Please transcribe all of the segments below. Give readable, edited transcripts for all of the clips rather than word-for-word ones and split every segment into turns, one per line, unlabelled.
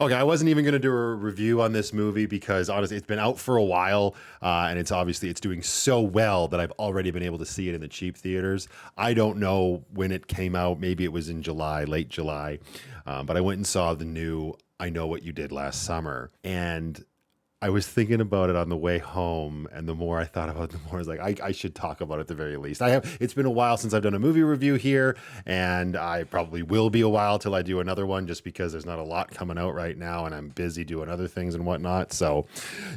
Okay, I wasn't even going to do a review on this movie because honestly, it's been out for a while, and it's doing so well that I've already been able to see it in the cheap theaters. I don't know when it came out. Maybe it was in July, late July, but I went and saw the new "I Know What You Did Last Summer," and I was thinking about it on the way home, and the more I thought about it, the more I was like, I should talk about it at the very least. It's been a while since I've done a movie review here, and I probably will be a while till I do another one just because there's not a lot coming out right now, and I'm busy doing other things and whatnot. So,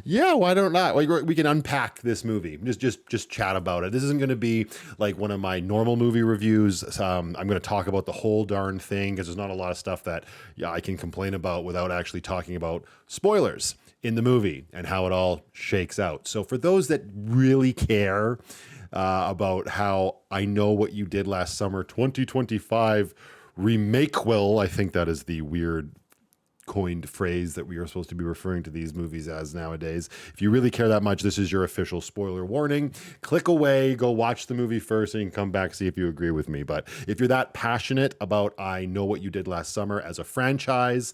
yeah, why don't not? We can unpack this movie, just chat about it. This isn't going to be like one of my normal movie reviews. I'm going to talk about the whole darn thing because there's not a lot of stuff that I can complain about without actually talking about spoilers in the movie and how it all shakes out. So for those that really care about how I Know What You Did Last Summer 2025 remakequel, I think that is the weird coined phrase that we are supposed to be referring to these movies as nowadays. If you really care that much, this is your official spoiler warning. Click away, go watch the movie first, and you can come back, see if you agree with me. But if you're that passionate about I Know What You Did Last Summer as a franchise,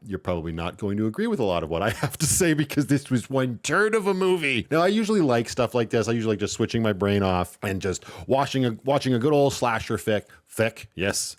you're probably not going to agree with a lot of what I have to say because this was one turd of a movie. Now, I usually like stuff like this. I usually like just switching my brain off and just watching a good old slasher fic. Yes,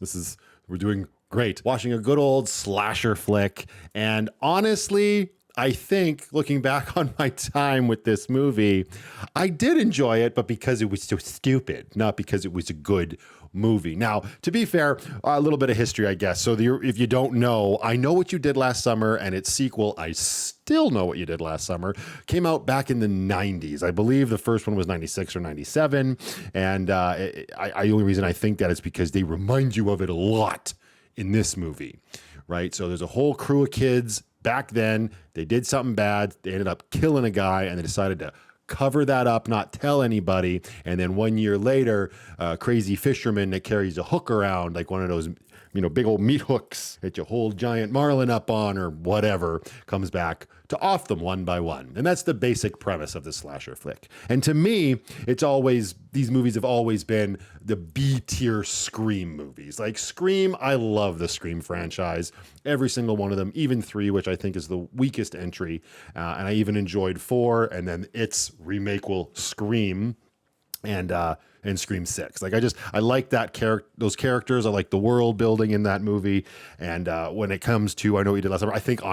we're doing great. Watching a good old slasher flick. And honestly, I think looking back on my time with this movie, I did enjoy it, but because it was so stupid, not because it was a good movie. Now, to be fair, a little bit of history, I guess. So if you don't know, I Know What You Did Last Summer and its sequel, I Still Know What You Did Last Summer, came out back in the 90s. I believe the first one was 96 or 97. And the only reason I think that is because they remind you of it a lot in this movie, right? So there's a whole crew of kids back then. They did something bad. They ended up killing a guy, and they decided to cover that up, not tell anybody. And then 1 year later, a crazy fisherman that carries a hook around, like one of those, big old meat hooks that you hold giant marlin up on or whatever, comes back to off them one by one. And that's the basic premise of the slasher flick. And to me, these movies have always been the B-tier Scream movies. Like Scream, I love the Scream franchise. Every single one of them, even 3, which I think is the weakest entry. And I even enjoyed 4, and then its remake will Scream. And Scream 6. Like I like those characters. I like the world building in that movie. And when it comes to I Know What You Did Last Summer, I think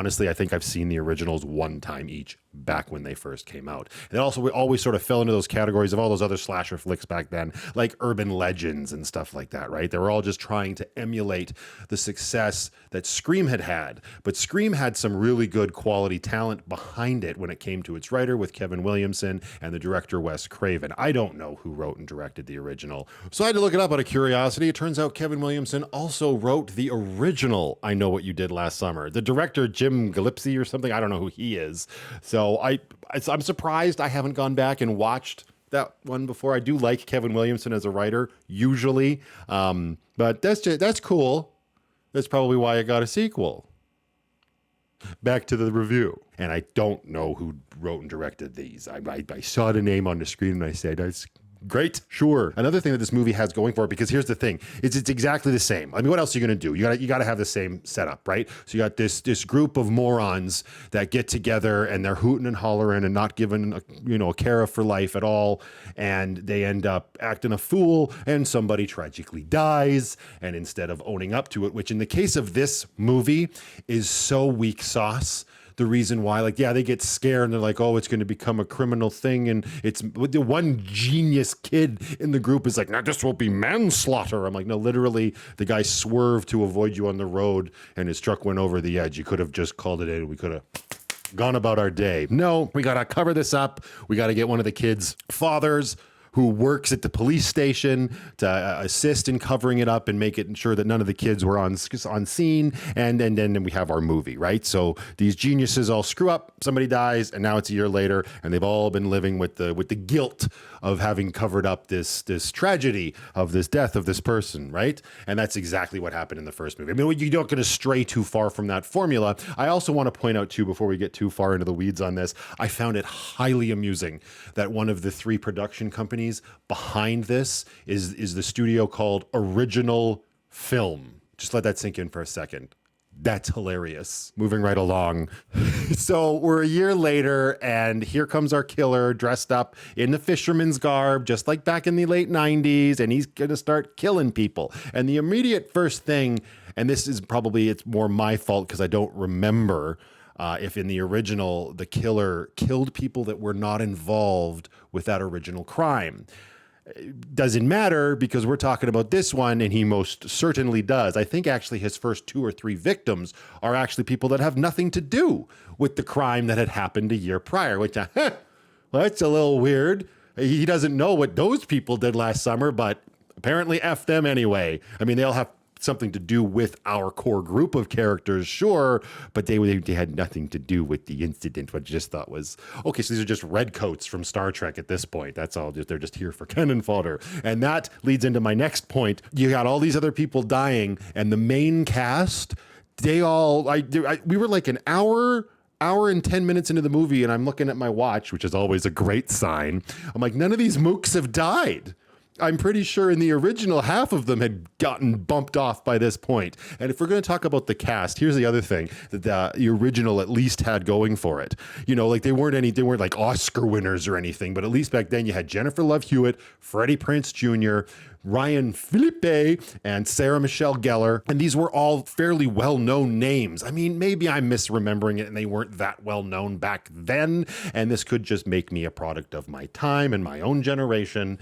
I've seen the originals one time each back when they first came out. And also we always sort of fell into those categories of all those other slasher flicks back then, like urban legends and stuff like that, right? They were all just trying to emulate the success that Scream had. But Scream had some really good quality talent behind it when it came to its writer with Kevin Williamson and the director Wes Craven. I don't know who wrote and directed the original, so I had to look it up out of curiosity. It turns out Kevin Williamson also wrote the original I Know What You Did Last Summer. The director, Jim Gillespie or something, I don't know who he is. So I'm surprised I haven't gone back and watched that one before. I do like Kevin Williamson as a writer usually, but that's cool. That's probably why I got a sequel. Back to the review. And I don't know who wrote and directed these. I saw the name on the screen and I said, that's great, sure. Another thing that this movie has going for it, because here's the thing, it's exactly the same. I mean, what else are you going to do? You got to have the same setup, right? So you got this group of morons that get together and they're hooting and hollering and not giving a care for life at all, and they end up acting a fool, and somebody tragically dies. And instead of owning up to it, which in the case of this movie is so weak sauce, the reason why, they get scared and they're like, oh, it's going to become a criminal thing. And it's the one genius kid in the group is like, no, this will be manslaughter. I'm like, no, literally the guy swerved to avoid you on the road and his truck went over the edge. You could have just called it in. We could have gone about our day. No, we got to cover this up. We got to get one of the kids' fathers who works at the police station to assist in covering it up and making sure that none of the kids were on scene. And then we have our movie, right? So these geniuses all screw up, somebody dies, and now it's a year later, and they've all been living with the guilt of having covered up this tragedy of this death of this person, right? And that's exactly what happened in the first movie. I mean, you're not going to stray too far from that formula. I also want to point out, too, before we get too far into the weeds on this, I found it highly amusing that one of the 3 production companies behind this is the studio called Original Film. Just let that sink in for a second. That's hilarious. Moving right along. So we're a year later, and here comes our killer dressed up in the fisherman's garb, just like back in the late 90s, and he's going to start killing people. And the immediate first thing, and this is probably, it's more my fault because I don't remember if in the original, the killer killed people that were not involved with that original crime. Doesn't matter because we're talking about this one, and he most certainly does. I think actually his first 2 or 3 victims are actually people that have nothing to do with the crime that had happened a year prior, which, well, that's a little weird. He doesn't know what those people did last summer, but apparently F them anyway. I mean, they all have something to do with our core group of characters, sure, but they had nothing to do with the incident, which I just thought was, okay, so these are just redcoats from Star Trek at this point. That's all. They're just here for cannon fodder. And that leads into my next point. You got all these other people dying, and the main cast, we were like an hour and 10 minutes into the movie, and I'm looking at my watch, which is always a great sign. I'm like, none of these mooks have died. I'm pretty sure in the original, half of them had gotten bumped off by this point. And if we're going to talk about the cast, here's the other thing that the original at least had going for it. You know, like they weren't like Oscar winners or anything, but at least back then you had Jennifer Love Hewitt, Freddie Prinze Jr., Ryan Phillippe, and Sarah Michelle Gellar. And these were all fairly well-known names. I mean, maybe I'm misremembering it and they weren't that well-known back then. And this could just make me a product of my time and my own generation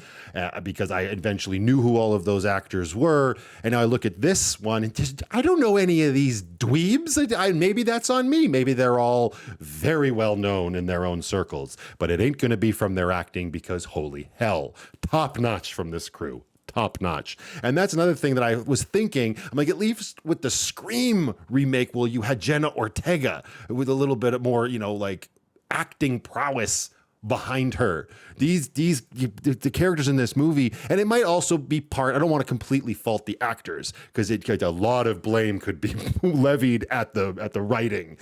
because I eventually knew who all of those actors were. And now I look at this one and just, I don't know any of these dweebs. Maybe that's on me. Maybe they're all very well-known in their own circles. But it ain't going to be from their acting because holy hell, top-notch from this crew. Top notch. And that's another thing that I was thinking. I'm like, at least with the Scream remake, well, you had Jenna Ortega with a little bit more, you know, like acting prowess behind her. The characters in this movie, and it might also be part, I don't want to completely fault the actors because a lot of blame could be levied at the writing.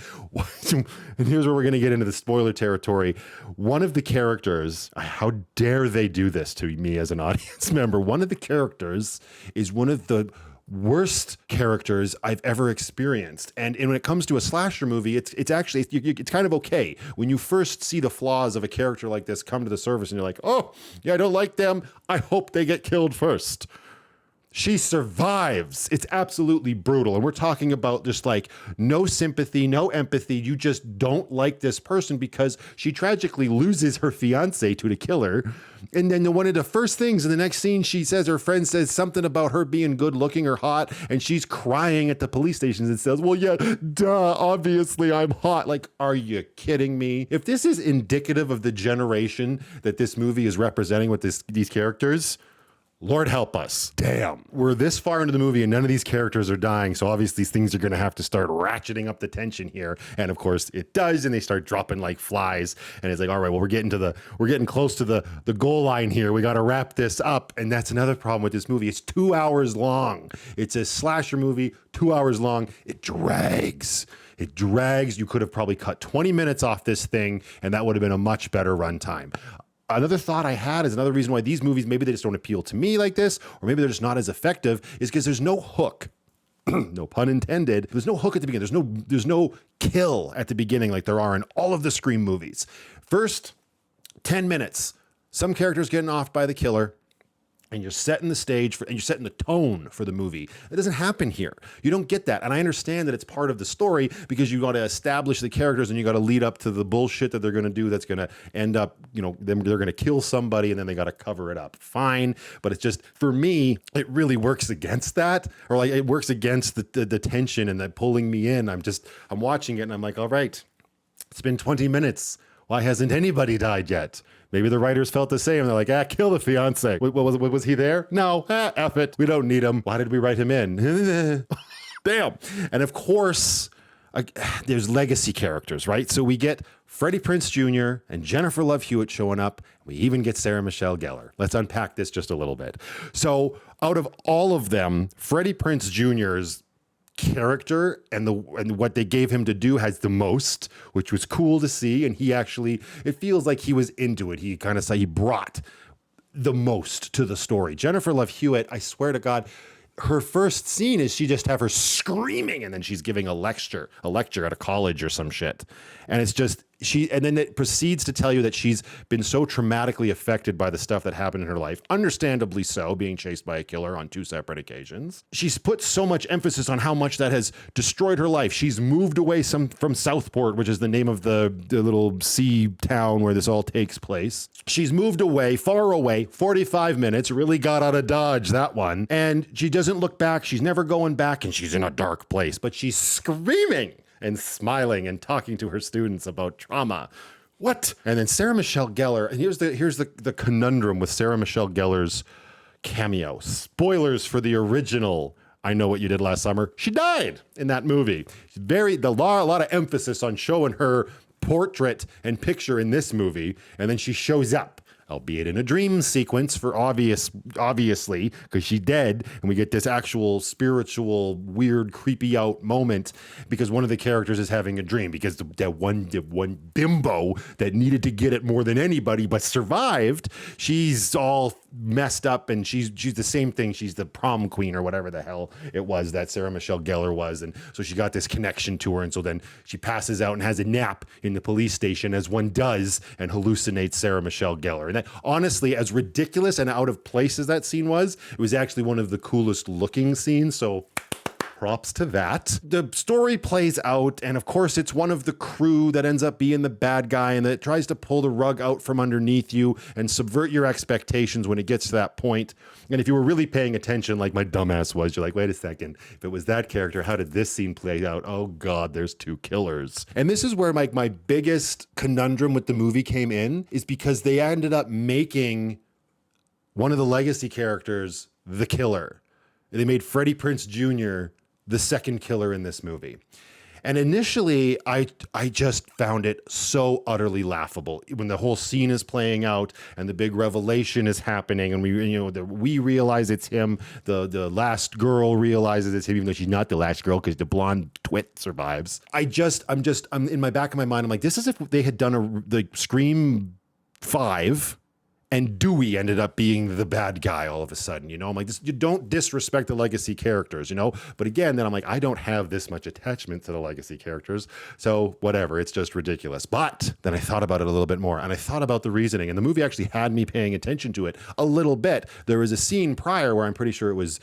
And here's where we're going to get into the spoiler territory. One of the characters, how dare they do this to me as an audience member? One of the characters is one of the worst characters I've ever experienced. And when it comes to a slasher movie, it's actually, it's kind of okay. When you first see the flaws of a character like this come to the surface and you're like, oh, yeah, I don't like them. I hope they get killed first. She survives. It's absolutely brutal. And we're talking about just like no sympathy, no empathy. You just don't like this person because she tragically loses her fiance to the killer. And then one of the first things in the next scene, she says, her friend says something about her being good looking or hot. And she's crying at the police stations and says, well, yeah, duh, obviously I'm hot. Like, are you kidding me? If this is indicative of the generation that this movie is representing with these characters, Lord help us. Damn. We're this far into the movie and none of these characters are dying. So obviously things are going to have to start ratcheting up the tension here. And of course it does. And they start dropping like flies. And it's like, all right, well, we're getting close to the goal line here. We got to wrap this up. And that's another problem with this movie. It's 2 hours long. It's a slasher movie, 2 hours long. It drags. It drags. You could have probably cut 20 minutes off this thing and that would have been a much better runtime. Another thought I had is another reason why these movies, maybe they just don't appeal to me like this, or maybe they're just not as effective, is because there's no hook. No pun intended. There's no hook at the beginning. There's no kill at the beginning like there are in all of the Scream movies. First 10 minutes, some characters getting off by the killer, and you're setting the stage and you're setting the tone for the movie. It doesn't happen here. You don't get that. And I understand that it's part of the story because you got to establish the characters and you got to lead up to the bullshit that they're going to do that's going to end up, you know, they're going to kill somebody and then they got to cover it up. Fine. But it's just, for me, it really works against that, or like it works against the tension and that pulling me in. I'm watching it and I'm like, all right, it's been 20 minutes. Why hasn't anybody died yet? Maybe the writers felt the same. They're like, kill the fiance. Was he there? No, F it. We don't need him. Why did we write him in? Damn. And of course, there's legacy characters, right? So we get Freddie Prinze Jr. and Jennifer Love Hewitt showing up. We even get Sarah Michelle Gellar. Let's unpack this just a little bit. So out of all of them, Freddie Prinze Jr.'s character and what they gave him to do has the most, which was cool to see. And he actually, it feels like he was into it. He brought the most to the story. Jennifer Love Hewitt, I swear to God, her first scene is she just have her screaming, and then she's giving a lecture at a college or some shit. And it's just and then it proceeds to tell you that she's been so traumatically affected by the stuff that happened in her life, understandably so, being chased by a killer on 2 separate occasions. She's put so much emphasis on how much that has destroyed her life. She's moved away from Southport, which is the name of the little sea town where this all takes place. She's moved away, far away, 45 minutes, really got out of Dodge, that one. And she doesn't look back. She's never going back, and she's in a dark place, but she's screaming and smiling and talking to her students about trauma. What? And then Sarah Michelle Gellar, and here's the conundrum with Sarah Michelle Gellar's cameo. Spoilers for the original I Know What You Did Last Summer. She died in that movie. A lot of emphasis on showing her portrait and picture in this movie, and then she shows up, albeit in a dream sequence for obviously, because she's dead, and we get this actual spiritual, weird, creepy out moment because one of the characters is having a dream, because the one bimbo that needed to get it more than anybody but survived, she's all messed up, and she's the same thing. She's the prom queen or whatever the hell it was that Sarah Michelle Gellar was, and so she got this connection to her, and so then she passes out and has a nap in the police station, as one does, and hallucinates Sarah Michelle Gellar. And that, honestly, as ridiculous and out of place as that scene was, it was actually one of the coolest looking scenes, so props to that. The story plays out, and of course it's one of the crew that ends up being the bad guy, and that tries to pull the rug out from underneath you and subvert your expectations when it gets to that point. And if you were really paying attention, like my dumbass was, you're like, wait a second, if it was that character, how did this scene play out? Oh God, there's 2 killers. And this is where my biggest conundrum with the movie came in, is because they ended up making one of the legacy characters the killer. They made Freddie Prinze Jr. the second killer in this movie. And initially, I just found it so utterly laughable when the whole scene is playing out and the big revelation is happening, and we realize it's him. The last girl realizes it's him, even though she's not the last girl because the blonde twit survives. I'm in my back of my mind, I'm like, this is if they had done the Scream 5. And Dewey ended up being the bad guy all of a sudden, I'm like, you don't disrespect the legacy characters, But again, then I'm like, I don't have this much attachment to the legacy characters, so whatever, it's just ridiculous. But then I thought about it a little bit more, and I thought about the reasoning, and the movie actually had me paying attention to it a little bit. There was a scene prior where I'm pretty sure it was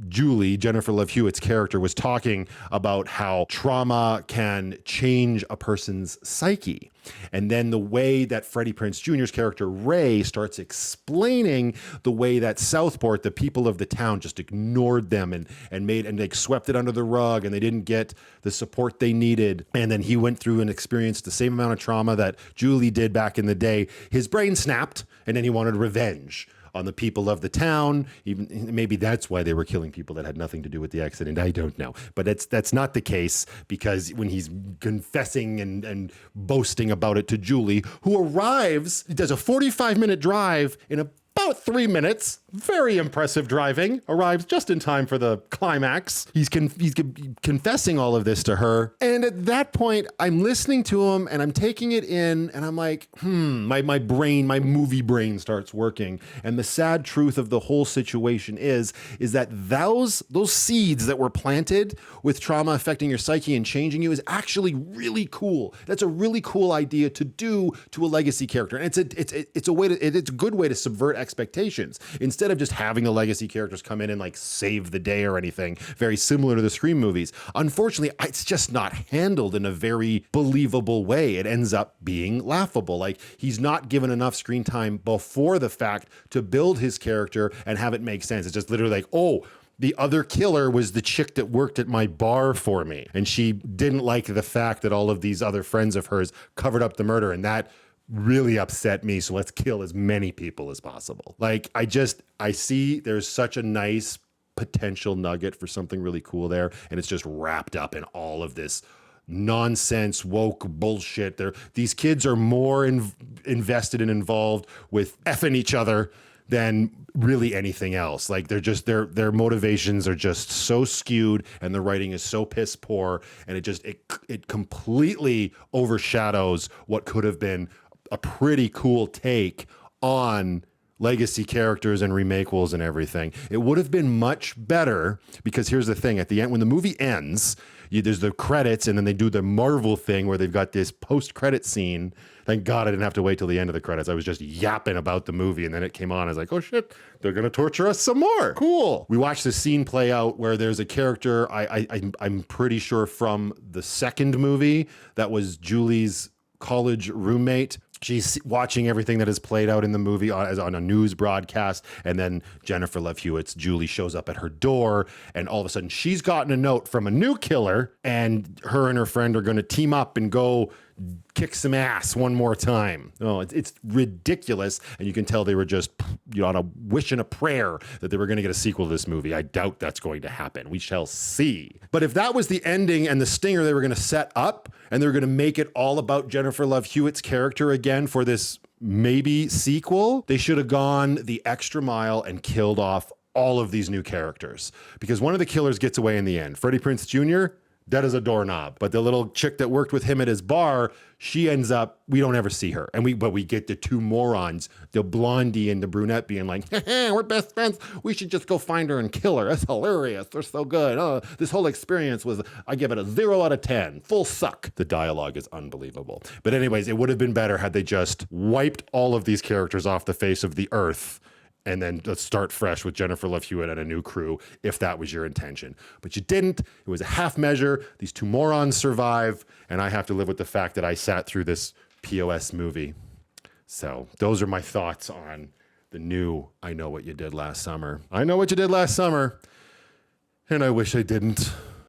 Julie, Jennifer Love Hewitt's character, was talking about how trauma can change a person's psyche. And then the way that Freddie Prinze Jr.'s character, Ray, starts explaining the way that Southport, the people of the town, just ignored them and like swept it under the rug, and they didn't get the support they needed. And then he went through and experienced the same amount of trauma that Julie did back in the day. His brain snapped, and then he wanted revenge on the people of the town. Even maybe that's why they were killing people that had nothing to do with the accident. I don't know. But that's not the case, because when he's confessing and boasting about it to Julie, who arrives, does a 45-minute drive in about 3 minutes. Very impressive driving. Arrives just in time for the climax. He's confessing all of this to her. And at that point, I'm listening to him and I'm taking it in, and I'm like, my movie brain starts working. And the sad truth of the whole situation is that those seeds that were planted with trauma affecting your psyche and changing you is actually really cool. That's a really cool idea to do to a legacy character. And it's a good way to subvert expectations. Instead of just having the legacy characters come in and like save the day or anything, very similar to the Scream movies. Unfortunately, it's just not handled in a very believable way. It ends up being laughable. Like, he's not given enough screen time before the fact to build his character and have it make sense. It's just literally like, oh, the other killer was the chick that worked at my bar for me, and she didn't like the fact that all of these other friends of hers covered up the murder, and that really upset me, so let's kill as many people as possible. Like, I see there's such a nice potential nugget for something really cool there, and it's just wrapped up in all of this nonsense, woke bullshit. These kids are more invested and involved with effing each other than really anything else. Like, their motivations are just so skewed, and the writing is so piss poor, and it completely overshadows what could have been a pretty cool take on legacy characters and remakeables and everything. It would have been much better because here's the thing. At the end, when the movie ends, there's the credits and then they do the Marvel thing where they've got this post-credit scene. Thank God I didn't have to wait till the end of the credits. I was just yapping about the movie and then it came on. I was like, oh shit, they're going to torture us some more. Cool. We watched the scene play out where there's a character, I'm pretty sure from the second movie, that was Julie's college roommate. She's watching everything that is played out in the movie on a news broadcast. And then Jennifer Love Hewitt's Julie shows up at her door. And all of a sudden she's gotten a note from a new killer. And her and her friend are going to team up and go kick some ass one more time. Oh, it's ridiculous. And you can tell they were just on a wish and a prayer that they were going to get a sequel to this movie. I doubt that's going to happen. We shall see. But if that was the ending and the stinger they were going to set up and they're going to make it all about Jennifer Love Hewitt's character again for this maybe sequel, they should have gone the extra mile and killed off all of these new characters. Because one of the killers gets away in the end. Freddie Prinze Jr., dead as a doorknob. But the little chick that worked with him at his bar, she ends up, we don't ever see her. But we get the two morons, the blondie and the brunette being like, we're best friends. We should just go find her and kill her. That's hilarious. They're so good. Oh, this whole experience was, I give it a 0 out of 10. Full suck. The dialogue is unbelievable. But anyways, it would have been better had they just wiped all of these characters off the face of the earth and then let's start fresh with Jennifer Love Hewitt and a new crew, if that was your intention. But you didn't. It was a half measure. These two morons survive, and I have to live with the fact that I sat through this POS movie. So those are my thoughts on the new I Know What You Did Last Summer. I know what you did last summer, and I wish I didn't.